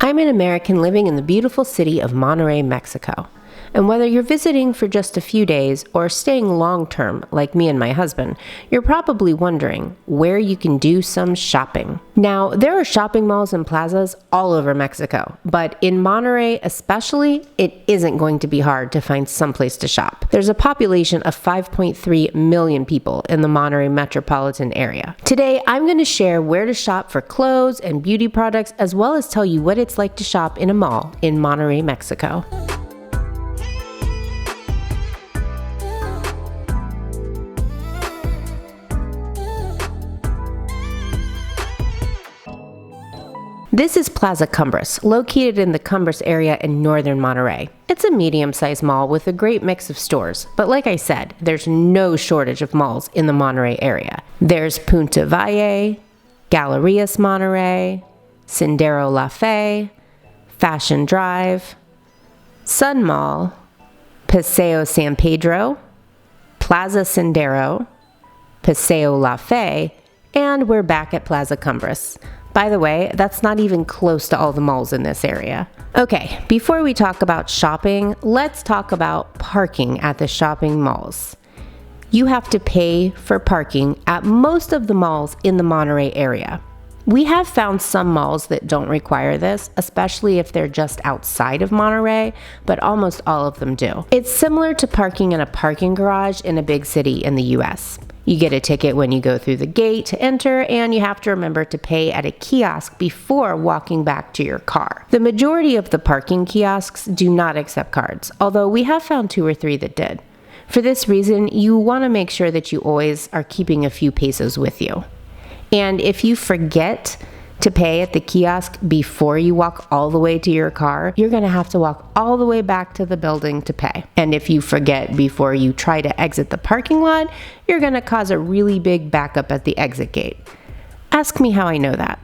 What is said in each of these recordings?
I'm an American living in the beautiful city of Monterrey, Mexico. And whether you're visiting for just a few days or staying long-term, like me and my husband, you're probably wondering where you can do some shopping. Now, there are shopping malls and plazas all over Mexico, but in Monterrey especially, it isn't going to be hard to find someplace to shop. There's a population of 5.3 million people in the Monterrey metropolitan area. Today, I'm going to share where to shop for clothes and beauty products, as well as tell you what it's like to shop in a mall in Monterrey, Mexico. This is Plaza Cumbres, located in the Cumbres area in northern Monterrey. It's a medium-sized mall with a great mix of stores, but like I said, there's no shortage of malls in the Monterrey area. There's Punta Valle, Galerías Monterrey, Sendero La Fe, Fashion Drive, Sun Mall, Paseo San Pedro, Plaza Sendero, Paseo La Fe, and we're back at Plaza Cumbres. By the way, that's not even close to all the malls in this area. Okay, before we talk about shopping, let's talk about parking at the shopping malls. You have to pay for parking at most of the malls in the Monterrey area. We have found some malls that don't require this, especially if they're just outside of Monterrey, but almost all of them do. It's similar to parking in a parking garage in a big city in the US. You get a ticket when you go through the gate to enter, and you have to remember to pay at a kiosk before walking back to your car. The majority of the parking kiosks do not accept cards, although we have found 2 or 3 that did. For this reason, you want to make sure that you always are keeping a few pesos with you. And if you forget to pay at the kiosk before you walk all the way to your car, you're going to have to walk all the way back to the building to pay. And if you forget before you try to exit the parking lot, you're going to cause a really big backup at the exit gate. Ask me how I know that.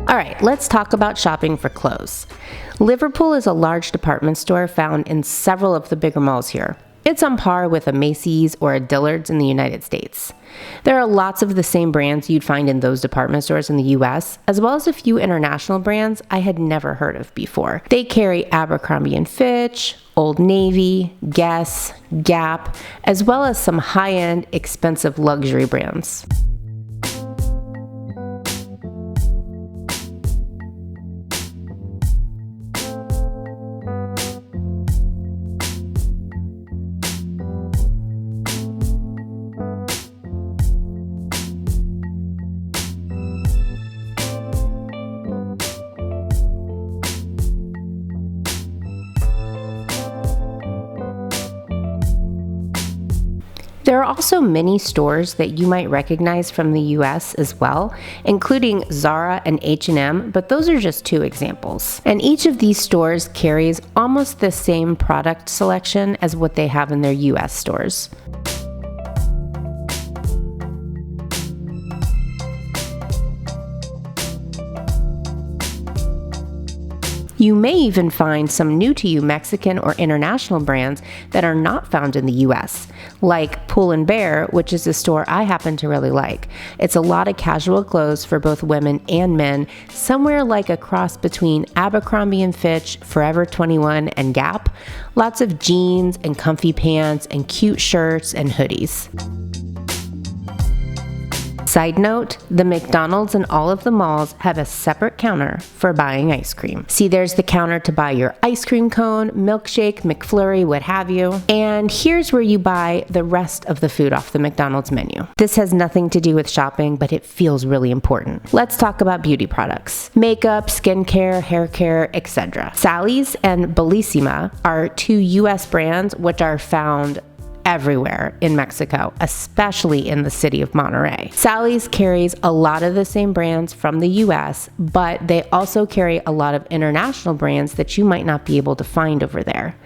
All right, let's talk about shopping for clothes. Liverpool is a large department store found in several of the bigger malls here. It's on par with a Macy's or a Dillard's in the United States. There are lots of the same brands you'd find in those department stores in the US, as well as a few international brands I had never heard of before. They carry Abercrombie & Fitch, Old Navy, Guess, Gap, as well as some high-end, expensive luxury brands. There are also many stores that you might recognize from the US as well, including Zara and H&M, but those are just 2 examples. And each of these stores carries almost the same product selection as what they have in their US stores. You may even find some new to you Mexican or international brands that are not found in the US, like Pull & Bear, which is a store I happen to really like. It's a lot of casual clothes for both women and men, somewhere like a cross between Abercrombie & Fitch, Forever 21, and Gap. Lots of jeans and comfy pants and cute shirts and hoodies. Side note, the McDonald's and all of the malls have a separate counter for buying ice cream. See, there's the counter to buy your ice cream cone, milkshake, McFlurry, what have you. And here's where you buy the rest of the food off the McDonald's menu. This has nothing to do with shopping, but it feels really important. Let's talk about beauty products. Makeup, skincare, hair care, etc. Sally's and Bellissima are 2 US brands which are found everywhere in Mexico, especially in the city of Monterrey. Sally's carries a lot of the same brands from the US, but they also carry a lot of international brands that you might not be able to find over there.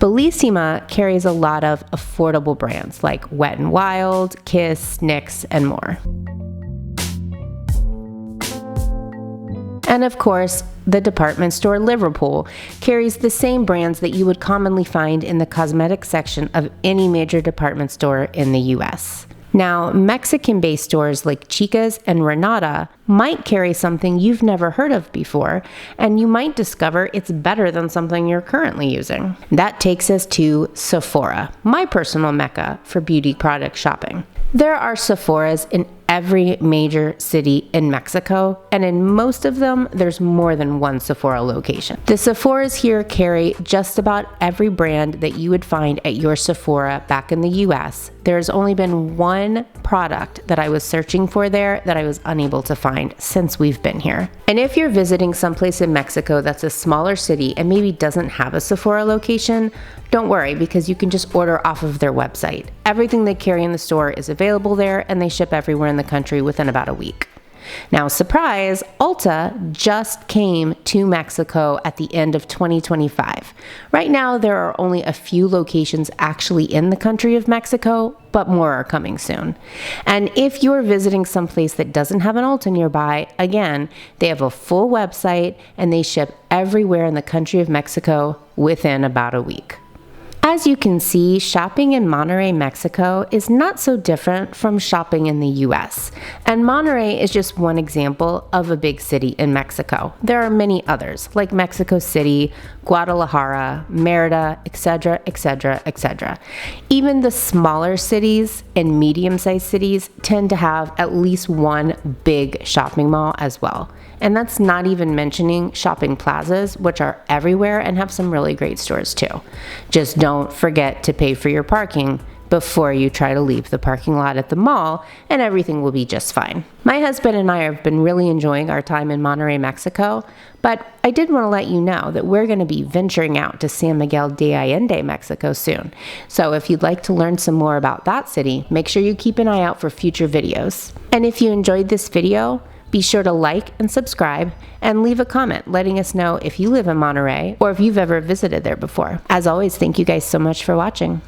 Bellissima carries a lot of affordable brands like Wet n Wild, Kiss, NYX, and more. And of course, the department store Liverpool carries the same brands that you would commonly find in the cosmetics section of any major department store in the US. Now, Mexican-based stores like Chica's and Renata might carry something you've never heard of before, and you might discover it's better than something you're currently using. That takes us to Sephora, my personal mecca for beauty product shopping. There are Sephoras in every major city in Mexico, and in most of them, there's more than one Sephora location. The Sephoras here carry just about every brand that you would find at your Sephora back in the US. There's only been one product that I was searching for there that I was unable to find since we've been here. And if you're visiting someplace in Mexico that's a smaller city and maybe doesn't have a Sephora location, don't worry, because you can just order off of their website. Everything they carry in the store is available there, and they ship everywhere in the country within about a week. Now, surprise, Ulta just came to Mexico at the end of 2025. Right now, there are only a few locations actually in the country of Mexico, but more are coming soon. And if you're visiting someplace that doesn't have an Ulta nearby, again, they have a full website and they ship everywhere in the country of Mexico within about a week. As you can see, shopping in Monterrey, Mexico is not so different from shopping in the US. And Monterrey is just one example of a big city in Mexico. There are many others, like Mexico City, Guadalajara, Mérida, etc., etc., etc. Even the smaller cities and medium-sized cities tend to have at least one big shopping mall as well. And that's not even mentioning shopping plazas, which are everywhere and have some really great stores too. Just don't forget to pay for your parking before you try to leave the parking lot at the mall, and everything will be just fine. My husband and I have been really enjoying our time in Monterrey, Mexico, but I did want to let you know that we're going to be venturing out to San Miguel de Allende, Mexico soon. So if you'd like to learn some more about that city, make sure you keep an eye out for future videos. And if you enjoyed this video, be sure to like and subscribe and leave a comment letting us know if you live in Monterrey or if you've ever visited there before. As always, thank you guys so much for watching.